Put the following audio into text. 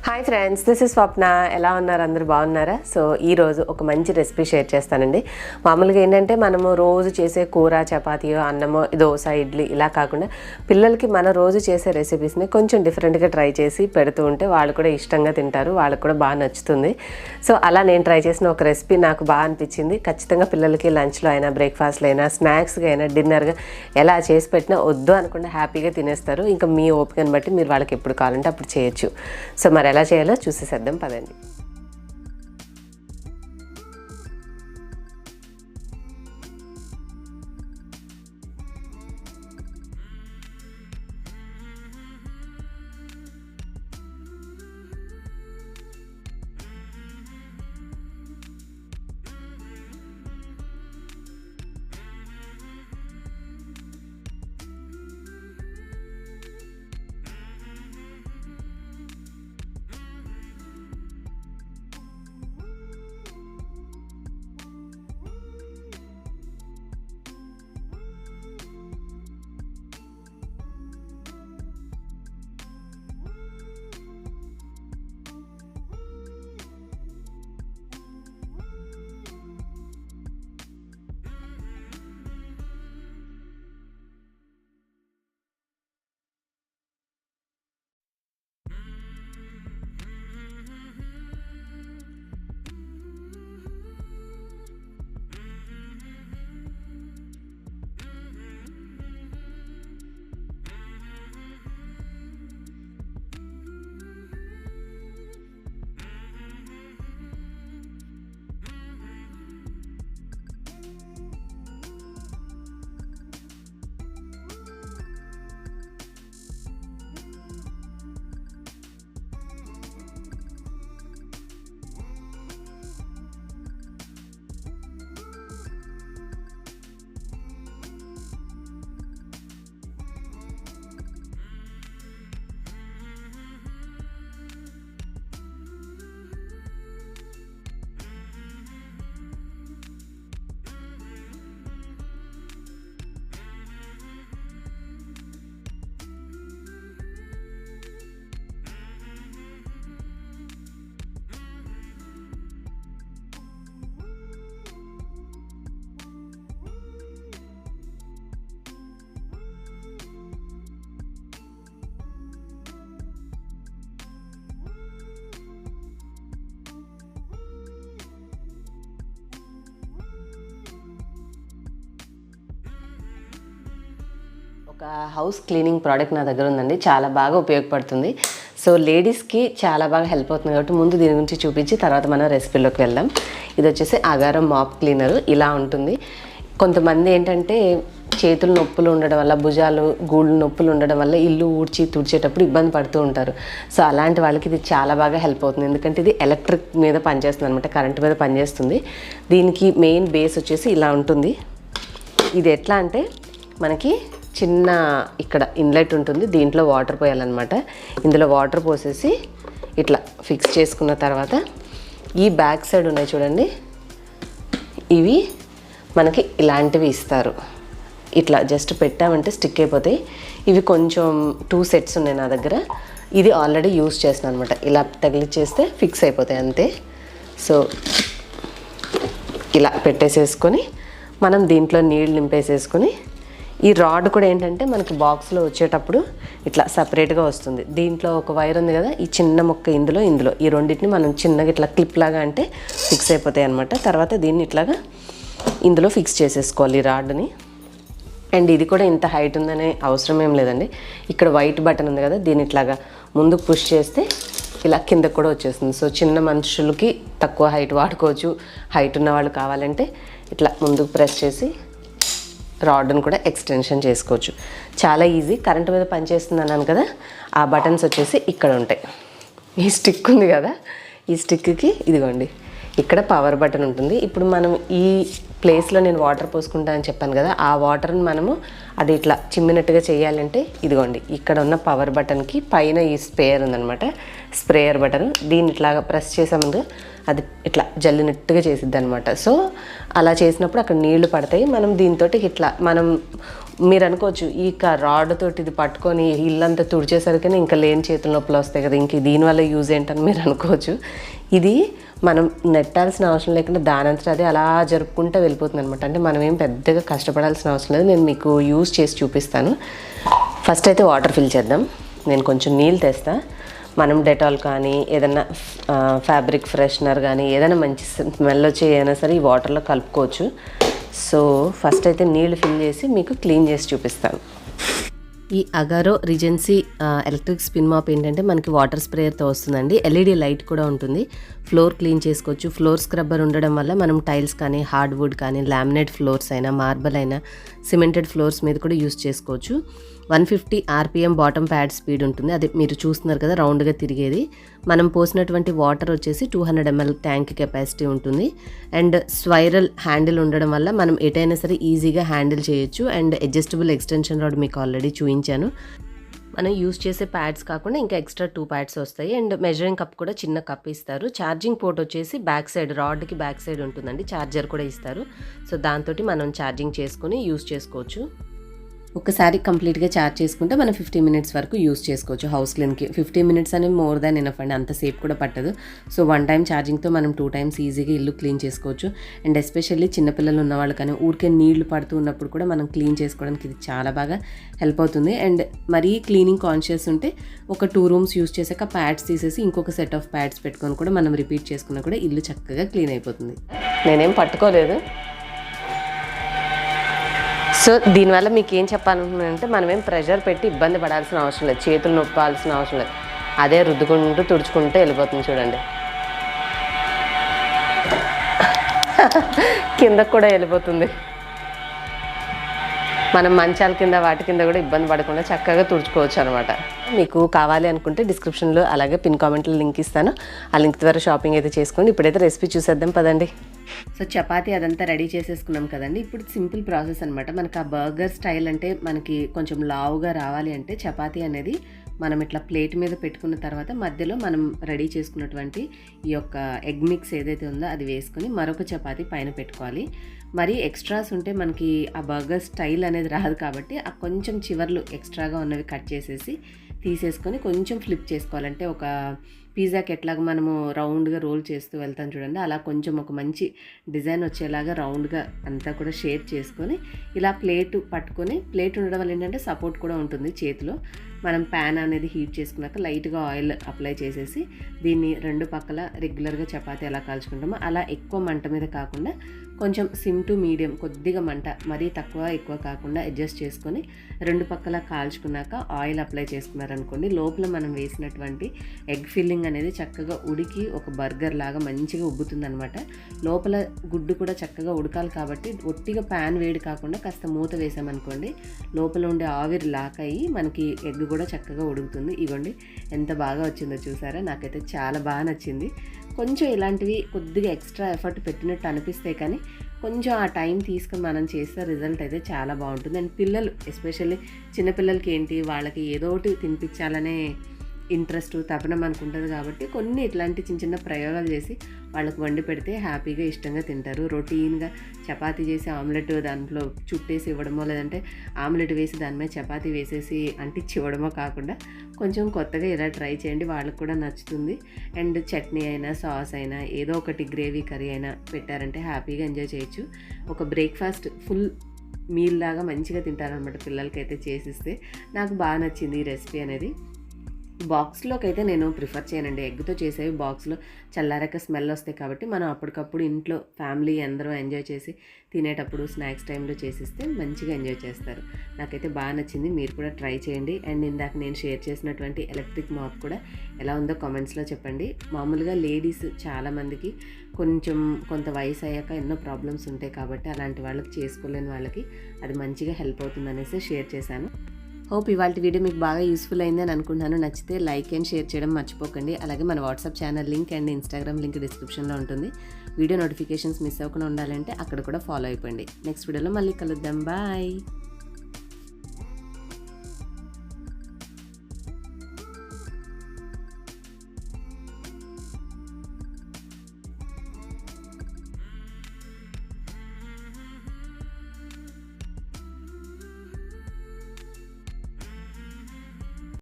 Hi friends, this is స్వప్న. ఎలా ఉన్నారు? అందరూ బాగున్నారా? సో ఈరోజు ఒక మంచి రెసిపీ షేర్ చేస్తానండి. మామూలుగా ఏంటంటే మనము రోజు చేసే కూర, చపాతీయో, అన్నమో, దోశ, ఇడ్లీ ఇలా కాకుండా పిల్లలకి మన రోజు చేసే రెసిపీస్ని కొంచెం డిఫరెంట్గా ట్రై చేసి పెడుతూ ఉంటే వాళ్ళు కూడా ఇష్టంగా తింటారు, వాళ్ళకి కూడా బాగా నచ్చుతుంది. సో అలా నేను ట్రై చేసిన ఒక రెసిపీ నాకు బాగా అనిపించింది. ఖచ్చితంగా పిల్లలకి లంచ్లో అయినా, బ్రేక్ఫాస్ట్లో అయినా, స్నాక్స్గా అయినా, డిన్నర్గా ఎలా చేసి పెట్టినా వద్దు అనకుండా హ్యాపీగా తినేస్తారు. ఇంకా మీ ఓపికను బట్టి మీరు వాళ్ళకి ఎప్పుడు కావాలంటే అప్పుడు చేయొచ్చు. సో మరి ఎలా చేయాలో చూసేసేద్దాం పదండి. ఒక హౌస్ క్లీనింగ్ ప్రోడక్ట్ నా దగ్గర ఉందండి, చాలా బాగా ఉపయోగపడుతుంది. సో లేడీస్కి చాలా బాగా హెల్ప్ అవుతుంది కాబట్టి ముందు దీని గురించి చూపించి తర్వాత మనం రెసిపీలోకి వెళ్దాం. ఇది వచ్చేసి అగారం మాప్ క్లీనరు. ఇలా ఉంటుంది. కొంతమంది ఏంటంటే చేతులు నొప్పులు ఉండడం వల్ల, భుజాలు గూళ్ళు నొప్పులు ఉండడం వల్ల ఇల్లు ఊడ్చి తుడిచేటప్పుడు ఇబ్బంది పడుతూ ఉంటారు. సో అలాంటి వాళ్ళకి ఇది చాలా బాగా హెల్ప్ అవుతుంది. ఎందుకంటే ఇది ఎలక్ట్రిక్ మీద పనిచేస్తుంది అనమాట, కరెంట్ మీద పనిచేస్తుంది. దీనికి మెయిన్ బేస్ వచ్చేసి ఇలా ఉంటుంది. ఇది ఎట్లా అంటే మనకి చిన్న ఇక్కడ ఇన్లెట్ ఉంటుంది, దీంట్లో వాటర్ పోయాలన్నమాట. ఇందులో వాటర్ పోసేసి ఇట్లా ఫిక్స్ చేసుకున్న తర్వాత ఈ బ్యాక్ సైడ్ ఉన్నాయి చూడండి, ఇవి మనకి ఇలాంటివి ఇస్తారు. ఇట్లా జస్ట్ పెట్టామంటే స్టిక్ అయిపోతాయి. ఇవి కొంచెం 2 సెట్స్ ఉన్నాయి నా దగ్గర. ఇది ఆల్రెడీ యూస్ చేస్తున్నాను అనమాట. ఇలా తగిలిచ్చేస్తే ఫిక్స్ అయిపోతాయి అంతే. సో ఇలా పెట్టేసేసుకొని మనం దీంట్లో నీళ్ళు నింపేసేసుకొని, ఈ రాడ్ కూడా ఏంటంటే మనకి బాక్స్లో వచ్చేటప్పుడు ఇట్లా సపరేట్గా వస్తుంది. దీంట్లో ఒక వైర్ ఉంది కదా, ఈ చిన్న ముక్క ఇందులో ఈ రెండింటిని మనం చిన్నగా ఇట్లా క్లిప్ లాగా అంటే ఫిక్స్ అయిపోతాయి అనమాట. తర్వాత దీన్ని ఇట్లాగా ఇందులో ఫిక్స్ చేసేసుకోవాలి ఈ రాడ్ని. అండ్ ఇది కూడా ఇంత హైట్ ఉందనే అవసరం ఏం లేదండి. ఇక్కడ వైట్ బటన్ ఉంది కదా, దీన్ని ఇట్లాగా ముందుకు పుష్ చేస్తే ఇలా కిందకు కూడా వచ్చేస్తుంది. సో చిన్న మనుషులకి తక్కువ హైట్ వాడుకోవచ్చు, హైట్ ఉన్న వాళ్ళు కావాలంటే ఇట్లా ముందుకు ప్రెస్ చేసి రాడ్ని కూడా ఎక్స్టెన్షన్ చేసుకోవచ్చు. చాలా ఈజీ. కరెంటు మీద పనిచేస్తుంది అన్నాను కదా, ఆ బటన్స్ వచ్చేసి ఇక్కడ ఉంటాయి. ఈ స్టిక్ ఉంది కదా, ఈ స్టిక్కి ఇదిగోండి ఇక్కడ పవర్ బటన్ ఉంటుంది. ఇప్పుడు మనం ఈ ప్లేస్లో నేను వాటర్ పోసుకుంటా అని చెప్పాను కదా, ఆ వాటర్ని మనము అది ఇట్లా చిమ్మినట్టుగా చేయాలంటే ఇదిగోండి ఇక్కడ ఉన్న పవర్ బటన్కి పైన ఈ స్ప్రేయర్ ఉందన్నమాట, స్ప్రేయర్ బటన్. దీన్ని ఇట్లాగా ప్రెస్ చేసే ముందు అది ఇట్లా జల్లినట్టుగా చేసిద్ది అనమాట. సో అలా చేసినప్పుడు అక్కడ నీళ్లు పడతాయి. మనం దీంతో ఇట్లా మనం మీరు అనుకోవచ్చు ఈ రాడ్ తోటి ఇది పట్టుకొని ఇల్లంతా తుడిచేసరికి ఇంకా లేని చేతుల నొప్పులు వస్తాయి కదా, ఇంక దీనివల్ల యూజ్ ఏంటని మీరు అనుకోవచ్చు. ఇది మనం నెట్టాల్సిన అవసరం లేకుండా దానంతట అదే అలా జరుపుకుంటూ వెళ్ళిపోతుంది అనమాట. అంటే మనం ఏం పెద్దగా కష్టపడాల్సిన అవసరం లేదు. నేను మీకు యూజ్ చేసి చూపిస్తాను. ఫస్ట్ అయితే వాటర్ ఫిల్ చేద్దాం. నేను కొంచెం నీళ్ళు తెస్తా. మనం డెటాల్ కానీ ఏదైనా ఫ్యాబ్రిక్ ఫ్రెషనర్ కానీ ఏదైనా మంచి స్మెల్ వచ్చి ఏదైనా సరే ఈ వాటర్లో కలుపుకోవచ్చు. సో ఫస్ట్ అయితే నీళ్ళు ఫిల్ చేసి మీకు క్లీన్ చేసి చూపిస్తాను. ఈ Agaro regency electric spin mop ఏంటంటే మనకి వాటర్ స్ప్రేయర్తో వస్తుందండి. ఎల్ఈడి లైట్ కూడా ఉంటుంది. ఫ్లోర్ క్లీన్ చేసుకోవచ్చు. ఫ్లోర్ స్క్రబ్బర్ ఉండడం వల్ల మనం టైల్స్ కానీ హార్డ్వుడ్ కానీ లామినేట్ ఫ్లోర్స్ అయినా మార్బల్ అయినా సిమెంటెడ్ ఫ్లోర్స్ మీద కూడా యూస్ చేసుకోవచ్చు. 150 RPM బాటమ్ ప్యాడ్ స్పీడ్ ఉంటుంది. అది మీరు చూస్తున్నారు కదా రౌండ్గా తిరిగేది. మనం పోసినటువంటి వాటర్ వచ్చేసి 200 ml ట్యాంక్ కెపాసిటీ ఉంటుంది. అండ్ స్వైరల్ హ్యాండిల్ ఉండడం వల్ల మనం ఎటైనా సరే ఈజీగా హ్యాండిల్ చేయొచ్చు. అండ్ అడ్జస్టబుల్ ఎక్స్టెన్షన్ రాడ్ మీకు ఆల్రెడీ చూపించాను. మనం యూస్ చేసే ప్యాడ్స్ కాకుండా ఇంకా ఎక్స్ట్రా 2 ప్యాడ్స్ వస్తాయి. అండ్ మెజరింగ్ కప్ కూడా చిన్న కప్ ఇస్తారు. ఛార్జింగ్ పోర్ట్ వచ్చేసి బ్యాక్ సైడ్ రాడ్కి బ్యాక్ సైడ్ ఉంటుందండి. ఛార్జర్ కూడా ఇస్తారు. సో దాంతో మనం ఛార్జింగ్ చేసుకుని యూస్ చేసుకోవచ్చు. ఒకసారి కంప్లీట్గా ఛార్జ్ చేసుకుంటే మనం 50 minutes వరకు యూస్ చేసుకోవచ్చు హౌస్ క్లీన్కి. 50 minutes అనేది మోర్ దాన్ ఎనఫ్ అండి, అంతసేపు కూడా పట్టదు. సో 1 time ఛార్జింగ్తో మనం 2 times ఈజీగా ఇల్లు క్లీన్ చేసుకోవచ్చు. అండ్ ఎస్పెషల్లీ చిన్నపిల్లలు ఉన్నవాళ్ళు కానీ ఊరికే నీళ్లు పడుతూ ఉన్నప్పుడు కూడా మనం క్లీన్ చేసుకోవడానికి ఇది చాలా బాగా హెల్ప్ అవుతుంది. అండ్ మరీ క్లీనింగ్ కాన్షియస్ ఉంటే ఒక 2 rooms యూస్ చేశాక ప్యాడ్స్ తీసేసి ఇంకొక సెట్ ఆఫ్ ప్యాడ్స్ పెట్టుకొని కూడా మనం రిపీట్ చేసుకున్నా కూడా ఇల్లు చక్కగా క్లీన్ అయిపోతుంది. నేనేం పట్టుకోలేదు. సో దీనివల్ల మీకు ఏం చెప్పాలనుకుంటున్నానంటే మనమేం ప్రెషర్ పెట్టి ఇబ్బంది పడాల్సిన అవసరం లేదు. చేతులు నొప్పాల్సిన అవసరం లేదు. అదే రుద్దుకుంటూ తుడుచుకుంటూ వెళ్ళిపోతుంది. చూడండి కిందకు కూడా వెళ్ళిపోతుంది. మనం మంచాల కింద వాటి కింద కూడా ఇబ్బంది పడకుండా చక్కగా తుడుచుకోవచ్చు అనమాట. మీకు కావాలి అనుకుంటే డిస్క్రిప్షన్లో అలాగే పిన్ కామెంట్లో లింక్ ఇస్తాను. ఆ లింక్ ద్వారా షాపింగ్ అయితే చేసుకోండి. ఇప్పుడైతే రెసిపీ చూసేద్దాం పదండి. సో చపాతీ అదంతా రెడీ చేసేసుకున్నాం కదండి. ఇప్పుడు సింపుల్ ప్రాసెస్ అనమాట. మనకి ఆ బర్గర్ స్టైల్ అంటే మనకి కొంచెం లావుగా రావాలి అంటే చపాతీ అనేది మనం ఇట్లా ప్లేట్ మీద పెట్టుకున్న తర్వాత మధ్యలో మనం రెడీ చేసుకున్నటువంటి ఈ యొక్క ఎగ్ మిక్స్ ఏదైతే ఉందో అది వేసుకొని మరొక చపాతీ పైన పెట్టుకోవాలి. మరి ఎక్స్ట్రాస్ ఉంటే మనకి ఆ బర్గర్ స్టైల్ అనేది రాదు కాబట్టి ఆ కొంచెం చివర్లు ఎక్స్ట్రాగా ఉన్నవి కట్ చేసేసి తీసేసుకొని కొంచెం ఫ్లిప్ చేసుకోవాలంటే ఒక పిజ్జాకి ఎట్లాగా మనము రౌండ్గా రోల్ చేస్తూ వెళ్తాం చూడండి, అలా కొంచెం ఒక మంచి డిజైన్ వచ్చేలాగా రౌండ్గా అంతా కూడా షేప్ చేసుకొని ఇలా ప్లేట్ పట్టుకొని, ప్లేట్ ఉండడం వల్ల ఏంటంటే సపోర్ట్ కూడా ఉంటుంది చేతిలో. మనం ప్యాన్ అనేది హీట్ చేసుకున్నాక లైట్గా ఆయిల్ అప్లై చేసేసి దీన్ని 2 పక్కల రెగ్యులర్గా చపాతీ ఎలా కాల్చుకుంటామో అలా ఎక్కువ మంట మీద కాకుండా కొంచెం సిమ్ టు మీడియం కొద్దిగా మంట, మరీ తక్కువ ఎక్కువ కాకుండా అడ్జస్ట్ చేసుకొని 2 పక్కల కాల్చుకున్నాక ఆయిల్ అప్లై చేసుకున్నారనుకోండి, లోపల మనం వేసినటువంటి ఎగ్ ఫిల్లింగ్ అనేది చక్కగా ఉడికి ఒక బర్గర్ లాగా మంచిగా ఉబ్బుతుంది అనమాట. లోపల గుడ్డు కూడా చక్కగా ఉడకాలి కాబట్టి ఒట్టిగా ప్యాన్ వేడి కాకుండా కాస్త మూత వేసామనుకోండి లోపల ఉండే ఆవిరి లాక్ అయ్యి మనకి ఎగ్ కూడా చక్కగా ఉడుకుతుంది. ఇవ్వండి ఎంత బాగా వచ్చిందో చూసారా, నాకైతే చాలా బాగా నచ్చింది. కొంచెం ఇలాంటివి కొద్దిగా ఎక్స్ట్రా ఎఫర్ట్ పెట్టినట్టు అనిపిస్తాయి కానీ కొంచెం ఆ టైం తీసుకొని మనం చేస్తే రిజల్ట్ అయితే చాలా బాగుంటుంది. అండ్ పిల్లలు ఎస్పెషల్లీ చిన్నపిల్లలకి ఏంటి వాళ్ళకి ఏదో ఒకటి తినిపించాలనే ఇంట్రెస్ట్ తపన మనకు ఉంటుంది కాబట్టి కొన్ని ఇట్లాంటి చిన్న చిన్న ప్రయోగాలు చేసి వాళ్ళకు వండి పెడితే హ్యాపీగా ఇష్టంగా తింటారు. రొటీన్గా చపాతీ చేసి ఆమ్లెట్ దాంట్లో చుట్టేసి ఇవ్వడమో లేదంటే ఆమ్లెట్ వేసి దాని మీద చపాతీ వేసేసి అంటించి ఇవ్వడమో కాకుండా కొంచెం కొత్తగా ఇలా ట్రై చేయండి, వాళ్ళకు కూడా నచ్చుతుంది. అండ్ చట్నీ అయినా సాస్ అయినా ఏదో ఒకటి గ్రేవీ కర్రీ అయినా పెట్టారంటే హ్యాపీగా ఎంజాయ్ చేయొచ్చు. ఒక బ్రేక్ఫాస్ట్ ఫుల్ మీల్ లాగా మంచిగా తింటారనమాట పిల్లలకైతే చేసిస్తే. నాకు బాగా నచ్చింది ఈ రెసిపీ అనేది. బాక్స్లోకి అయితే నేను ప్రిఫర్ చేయనండి, ఎగ్తో చేసేవి బాక్స్లో చల్లారాక స్మెల్ వస్తాయి కాబట్టి మనం అప్పటికప్పుడు ఇంట్లో ఫ్యామిలీ అందరూ ఎంజాయ్ చేసి తినేటప్పుడు స్నాక్స్ టైంలో చేసిస్తే మంచిగా ఎంజాయ్ చేస్తారు. నాకైతే బాగా నచ్చింది, మీరు కూడా ట్రై చేయండి. అండ్ ఇందాక నేను షేర్ చేసినటువంటి ఎలక్ట్రిక్ మాప్ కూడా ఎలా ఉందో కామెంట్స్లో చెప్పండి. మామూలుగా లేడీస్ చాలామందికి కొంత వయసు అయ్యాక ఎన్నో ప్రాబ్లమ్స్ ఉంటాయి కాబట్టి అలాంటి వాళ్ళకి చేసుకోలేని వాళ్ళకి అది మంచిగా హెల్ప్ అవుతుంది అనేసి షేర్ చేశాను. హోప్ ఇవాళ వీడియో మీకు బాగా యూస్ఫుల్ అయిందని అనుకుంటున్నాను. నచ్చితే లైక్ అండ్ షేర్ చేయడం మర్చిపోకండి. అలాగే మన WhatsApp channel link and Instagram link డిస్క్రిప్షన్లో ఉంటుంది. వీడియో నోటిఫికేషన్స్ మిస్ అవ్వకుండా ఉండాలంటే అక్కడ కూడా ఫాలో అయిపోండి. నెక్స్ట్ వీడియోలో మళ్ళీ కలుద్దాం. బాయ్.